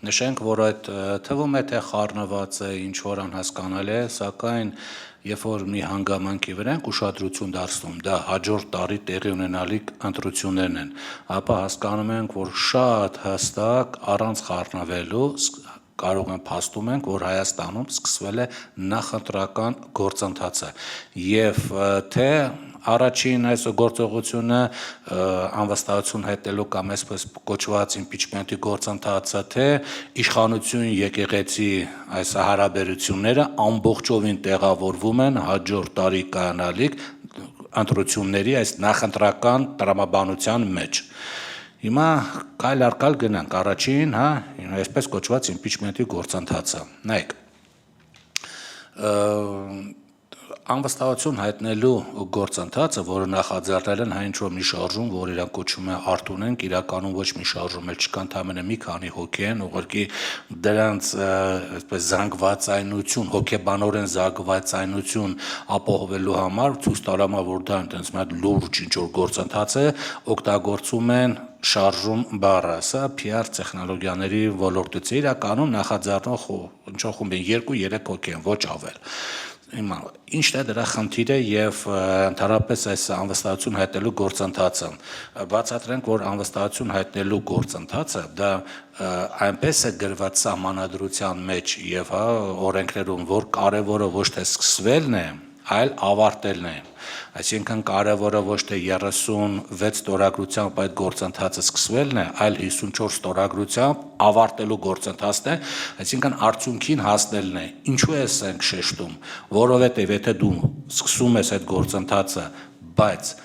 Նշենք, որ այդ թվում է թե խառնված է, ինչ որ անհասկանալի է, սակայն երբ որ մի հանգամանքի վրա ենք ուշադրություն դարձնում, դա հաջորդ տարի տեղի ունենալիք ընտրություններն են, ապա հասկանում ենք, որ շատ հստակ առանց խառնվելու կարող են փաստում ենք, որ Հայաստանում սկսվել է նախընտրական գործընթացը եւ թե առաջին այս գործողությունը անվստահություն հետելու կամ այսպես կոչված impeachment-ի գործընթացը թե իշխանություն եկեղեցի այս հարաբերությունները ամբողջովին տեղավորվում են հաջորդ տարի կայանալիք ընտրությունների այս նախընտրական տրամաբանության մեջ Հիմա կայլ առ կայլ գնանք առաջին, այսպես կոչված impeachment-ի գործընթացը նայեք Անվստահություն հայտնելու գործընթացը, որը նախաձեռնել են ինչ-որ մի շարժում, որ իրան կոչում է Արթուն ենք, իրականում ոչ մի շարժում էլ չկա, ընդամենը մի քանի հոգի են, ուղղակի դրանց այսպես զանգվածայնություն, հոգեբանորեն զանգվածայնություն ապահովելու համար ցույց տալու որ դա այնտենց մի հատ լուրջ ինչ-որ գործընթաց է, օգտագործում են շարժում բառը, սա PR տեխնոլոգիաների ոլորտից է, իրականում նախաձեռնող ինչ-որ խումբ են 2-3 հոգի են, ոչ ավել Հիմա ինչն է դրա խնդիրը եւ ընդհանրապես այս անվստահություն հայտնելու գործընթացը բացատրենք որ անվստահություն հայտնելու գործընթացը դա այնպես է գրված սահմանադրության մեջ եւ օրենքներում որ կարեւորը ոչ թե սկսվելն է այլ ավարտելն է Այսինքն կարևորը ոչ թե 36 ստորագրությամբ այդ գործընթացը սկսվելն է, այլ 54 ստորագրությամբ ավարտելու գործընթացն է, այսինքն արդյունքին հասնելն է։ Ինչու է ասենք շեշտում, որովհետև եթե դու սկսում ես այդ գործընթացը, բայց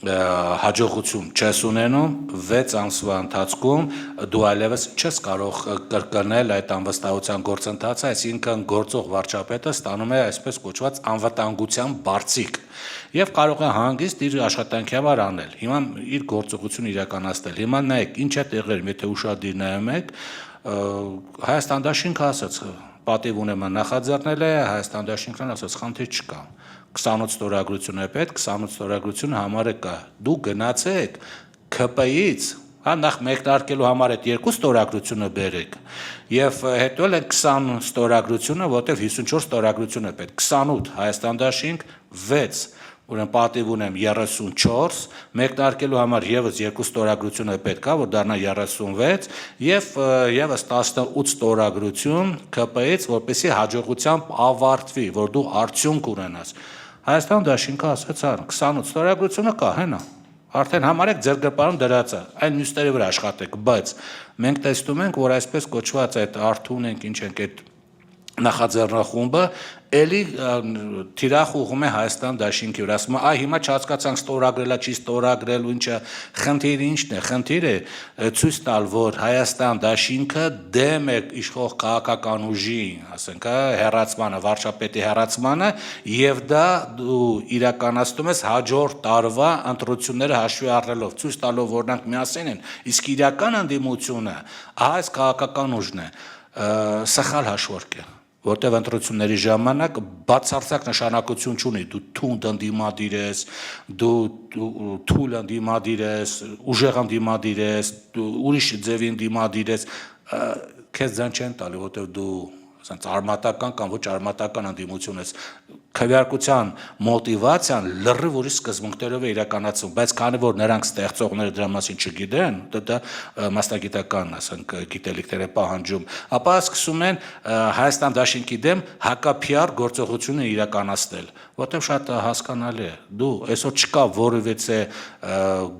հաջողություն չես ունենում 6 ամսվա ընթացքում դու այլևս չես կարող կրկնել այդ անվստահության գործընթացը, այսինքն գործող վարչապետը ստանում է այսպես կոչված անվտանգության բարձիկ եւ կարող է հանգիստ իր աշխատանքի համար անել։ Հիմա իր գործողությունը իրականացնել։ Հիմա նայեք, ինչ է տեղեր, եթե ուշադիր նայում եք, Հայաստան դաշինքը ասաց, պատիվ ունեմ նախաձեռնել է, Հայաստան դաշինքն ասաց, խնդիր չկա։ 28 ստորագրություն է պետք, 28 ստորագրությունը համարը կա։ Դու գնացեք ԿՊ-ից, նախ մեկնարկելու համար այդ 2 ստորագրությունը բերեք եւ հետո էլ այդ 20 ստորագրությունը, որտեվ 54 ստորագրություն է պետք, 28 Հայաստան դաշինք, 6 Ուրեմն պատիվ ունեմ 34, մեկնարկելու համար եւս 2 ստորագրություն է պետք, որ դառնա 36 եւ եւս 18 ստորագրություն ԿՊ-ից, որպեսզի հաջողությամբ ավարտվի, որ դու արդյունք ունենաս։ Հայաստան դաշինքը ասաց, 28 ստորագրությունը կա, հենա։ Արդեն համարեք ձեր գրպանում դրած է, այն մյուսների վրա աշխատեք, բայց մենք տեսնում ենք, որ այսպես կոչված այդ Արթուն ենք, ինչ ենք այդ նախաձեռնախումբը էլի թիրախ ուղում է Հայաստան դաշինքի վրա, ասում է, հիմա չհասկացանք ստորագրելա, չի ստորագրելու, ինչը խնդիրը ինչն է, խնդիրը ցույց տալ, որ Հայաստան դաշինքը դեմ է իշխող քաղաքական ուժի, ասենք, հեռացմանը, վարչապետի հեռացմանը, եւ դա դու իրականացնում ես հաջորդ տարվա ընտրությունները հաշվի առնելով, ցույց տալով, որ նրանք միասին են, իսկ իրական ընդդիմությունը, այս քաղաքական ուժն է, սխալ հաշվարկ է որտեղ ընտրությունների ժամանակ բացարձակ նշանակություն չունի դու թունդ ընդդիմադիր ես դու թույլ ընդդիմադիր ես ուժեղ ընդդիմադիր ես դու ուրիշ ձևի ընդդիմադիր ես քեզ ձայն չեն տալի որտեղ դու ասենց արմատական կամ ոչ արմատական ընդդիմություն ես քվեարկության մոտիվացիան լրիվ ուրիշ սկզբունքներով է իրականացվում բայց քանի որ նրանք ստեղծողները դրա մասին չգիտեն դա մասնագիտական ասենք գիտելիքներ է պահանջում ապա սկսում են Հայաստան դաշինքի դեմ հակափիար գործողությունը իրականացնել որտեղ շատ հասկանալի է դու այսօր չկա որևէ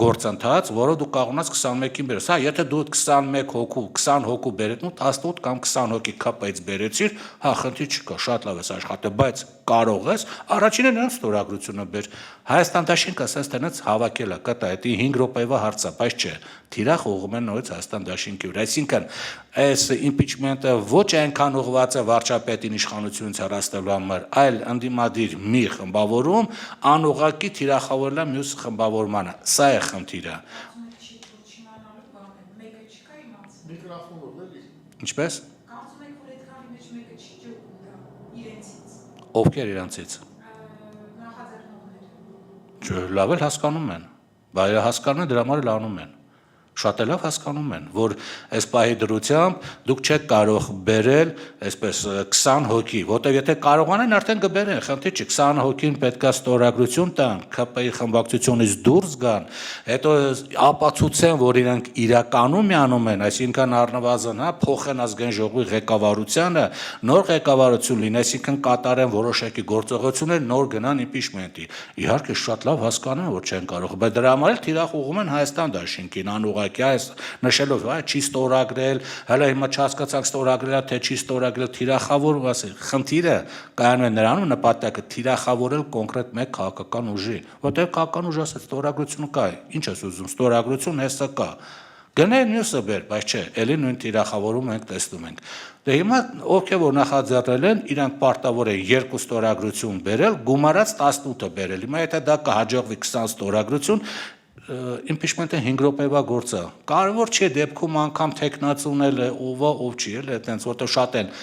գործընթաց որը դու կարող ես 21-ին բերես հա եթե դու 21 հոգու 20 հոգու բերես 18 կամ 20 հոգի ԿՊ-ից բերեցիր հա խնդիր չկա շատ լավ ես աշխատել բայց կարող ես առաջինը նրանց ստորագրությունը բեր Հայաստան դաշինքը ասած թե նրանց հավաքելա կտա դա 5 րոպեվա հարց է բայց չէ թիրախ ուղղում են նորից Հայաստան դաշինքի վրա այսինքն այս impeachment-ը ոչ այնքան ուղղված է վարչապետին իշխանությունից հեռացնելու համար այլ ընդդիմադիր մի խմբավորում անուղղակի թիրախավորելա մյուս խմբավորմանը սա է խնդիրը ինչպես Ովքեր իրանցից Լավ էլ հասկանում են, բայց հասկանում են դրա համար էլ անում են։ Շատ լավ հասկանում են, որ այս պահի դրությամբ դուք չեք կարող բերել այսպես 20 հոգի, որտեղ եթե կարողանան արդեն կբերեն, խնդիր չի, 20 հոգին պետքա ստորագրություն տան, ԿՊ-ի խմբակցությունից դուրս գան, հետո ապացուցեն, որ իրենք իրականում անում են, այսինքն առնվազն, փոխեն ազգային ժողովի ղեկավարությանը, նոր ղեկավարություն լինի, այսինքն կատարեն որոշակի գործողություններ, նոր գնան իմպիչմենտի։ Իհարկե շատ լավ հասկանում են, որ չեն կարող, բայց դրա համար էլ թիրախ ուղղում են Հայաստան դաշինքին, անուղղակի այս նշելով, չի ստորագրել, հələ հիմա չհասկացանք ստորագրել է, թե չի ստորագրել, թիրախավոր, ասել, խնդիրը կայանում է նրանում, նպատակը թիրախավորել կոնկրետ մեկ քաղաքական ուժի, որտեղ քաղաքական ուժը ասեց ստորագրությունը կա, ինչ ես ուզում, ստորագրություն հեսա կա։ Գնել մյուսը բեր, բայց չէ, էլի նույն թիրախավորում ենք տեսնում ենք։ Դե հիմա ովքեր որ նախաձեռնել են, իրանք պարտավոր է 2 ստորագրություն բերել, գումարած 18-ը բերել։ Հիմա եթե դա կհաջողվի 20 ստորագրություն, impeachment-ը 5 րոպեվա գործ է։ Կարևոր չի դեպքում անգամ տեխնացունել է, ով չի, էլ այտենց, որտեղ շատ են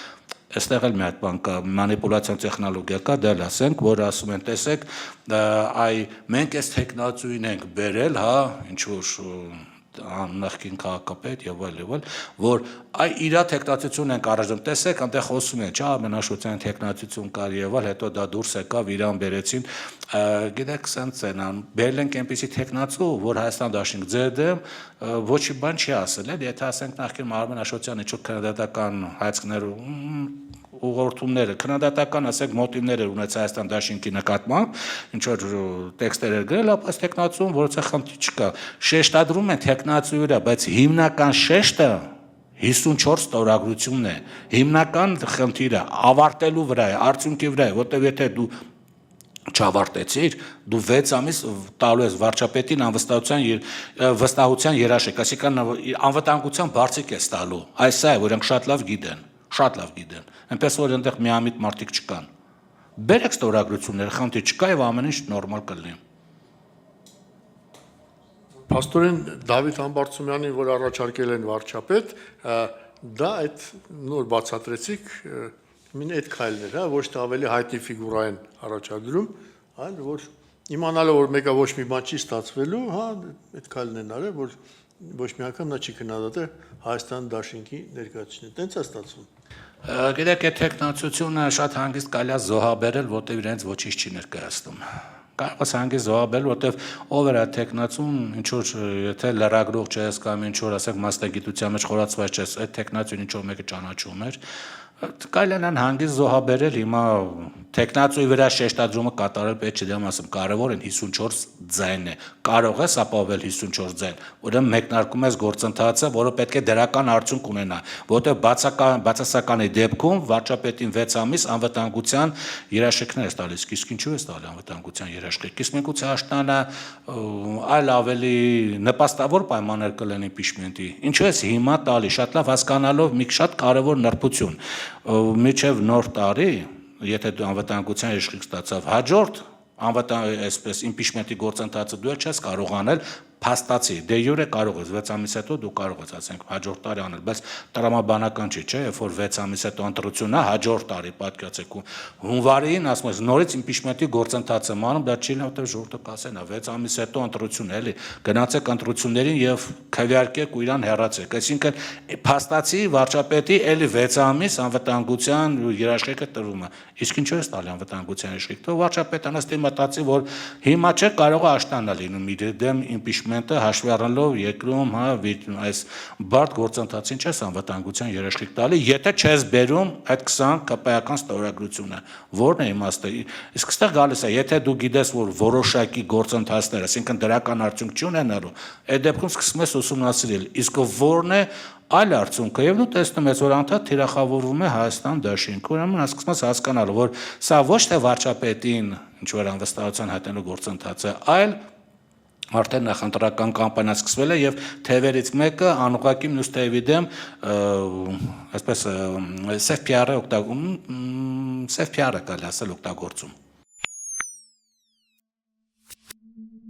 այստեղ էլ մի հատ բան կա, մանիպուլյացիոն տեխնոլոգիա կա, դա ասենք, որ ասում են, տեսեք, մենք այս տեխնացուին ենք բերել, ինչ որ նախկին քաղաքապետ եւ այլ, որ իր տեխնացիություն ենք առանձնում, տեսեք, այնտեղ խոսում են, չէ՞, ամենաշուտային տեխնացիություն կար եւ այլ, հետո դա դուրս եկավ, իրան բերեցին, գիտեք, սենց են անում, բերել ենք այնպիսի տեխնացու, որ Հայաստան դաշինք ձեր դեմ ոչի բան չի ասել, եթե ասենք նախկին Արմեն Աշոտյանը ինչ-որ քննադատական հայացքներ ուղղորդումները, քննադատական, ասենք, մոտիվներ էր ունեցել Հայաստան դաշինքի նկատմամբ, ինչ որ տեքստեր էր գրել, ապա տեխնացուն, որոնց խնդիր չկա, շեշտադրում են տեխնացուի վրա, բայց հիմնական շեշտը 54 ստորագրությունն է, հիմնական խնդիրը ավարտելու վրա է, արդյունքի վրա է, որտեղ եթե դու չավարտեցիր, դու 6 ամիս տալու ես վարչապետին վստահության երաշեք, այսինքն անվտանգության բարձիկ ես տալու, այս է, որ իրենք շատ լավ գիտեն, այնպես որ այնտեղ միամիտ մարդիկ չկան։ Բերեք ստորագրությունները, խնդիր չկա եւ ամեն ինչ նորմալ կլինի։ Փաստորեն Դավիթ Համբարձումյանին, որ առաջարկել են վարչապետ, դա այդ նոր բացատրեցիք, մին այդ քայլն էր, ոչ թե ավելի հայտնի ֆիգուրա են առաջադրում, այլ որ իմանալով որ մեկը ոչ մի բան չի ստացվելու, այդ քայլն են արել, որ ոչ մի անգամ նա չի քննադատել Հայաստան դաշինքի ներկայացուցիչին։ Տենց է ստացվում։ Գիտեք, այդ տեխնացությունը շատ հանգիստ կարելի է զոհաբերել, որտեղ իրենց ոչինչ չի ներկայացնում։ Կարող է հանգիստ զոհաբերել, որտեղ ով էր այդ տեխնացուն, ինչ որ եթե լրագրող չես կամ ինչ որ ասենք մասնագիտության մեջ խորացված չես, այդ տեխնացուն ինչ որ մեկը ճանաչում էր, կարելի է հանգիստ զոհաբերել, հիմա տեխնացուի վրա շեշտադրումը կատարել պետք չի, դեմ ասեմ, կարևոր են 54 ձայնն է, կարող ես ապահովել 54 ձայն, ուրեմն մեկնարկում ես գործընթացը, որը պետք է դրական արդյունք ունենա, որտեղ բացասականի դեպքում վարչապետին 6 ամիս անվտանգության երաշխիքներ ես տալիս, իսկ ինչու ես տալի անվտանգության երաշխիք, իսկ միգուցե աշտանը այլ ավելի նպաստավոր պայմաններ կլինեն իմպիչմենտի, ինչու ես հիմա տալի, շատ լավ հասկանալով մի շատ կարևոր նրբություն, միջև նոր տարի, եթե դու անվտանգության երաշխիք ստացավ, հաջորդ այսպես իմպիչմենտի գործընթացը դու չես կարող անել փաստացի, դե յուրե կարող ես 6 ամիս հետո դու կարող ես ասենք հաջորդ տարի անել, բայց տրամաբանական չի, չէ, երբ որ 6 ամիս հետո ընտրությունն է, հաջորդ տարի պատկերացեք հունվարին ասում ես նորից իմպիչմենտի գործընթացը անում, դա չի լինի, որտեղ ժողովուրդը կասեն, 6 ամիս հետո ընտրություն էլի, գնացեք ընտրություններին եւ քվեարկեք ու իրան հեռացեք, այսինքն փաստացի վարչապետի էլի 6 ամիս անվտանգության երաշխիքը տրվում է, իսկ ինչու է տալի անվտանգության երաշխիք, թող վարչապետը նստի մտածի, որ հիմա չէ կարող է աշտանա լինում իր դեմ իմպիչմենտը հաշվի առնելով երկրում այս բարդ գործընթացին չես անվտանգության երաշխիք տալի, եթե չես բերում այդ 20 ԿՊ-ական ստորագրությունը, որն է իմաստը, իսկ այստեղ գալիս է, եթե դու գիտես, որ որոշակի գործընթացներ, այսինքն դրական արդյունք չունենալու, այդ դեպքում սկսում ես ուսումնասիրել, իսկ որն է այլ արդյունքը, եւ դու տեսնում ես, որ անդադ թիրախավորվում է Հայաստան դաշինք, ուրեմն սկսում ես հասկանալ, որ սա ոչ թե վարչապետին ինչ որ անվստահության հայտնելու գործընթաց է, այլ արդեն նախընտրական կամպանիա սկսվել է եւ թևերից մեկը անուղղակի մյուս թևի դեմ այսպես սև PR-ը կարելի ասել օգտագործում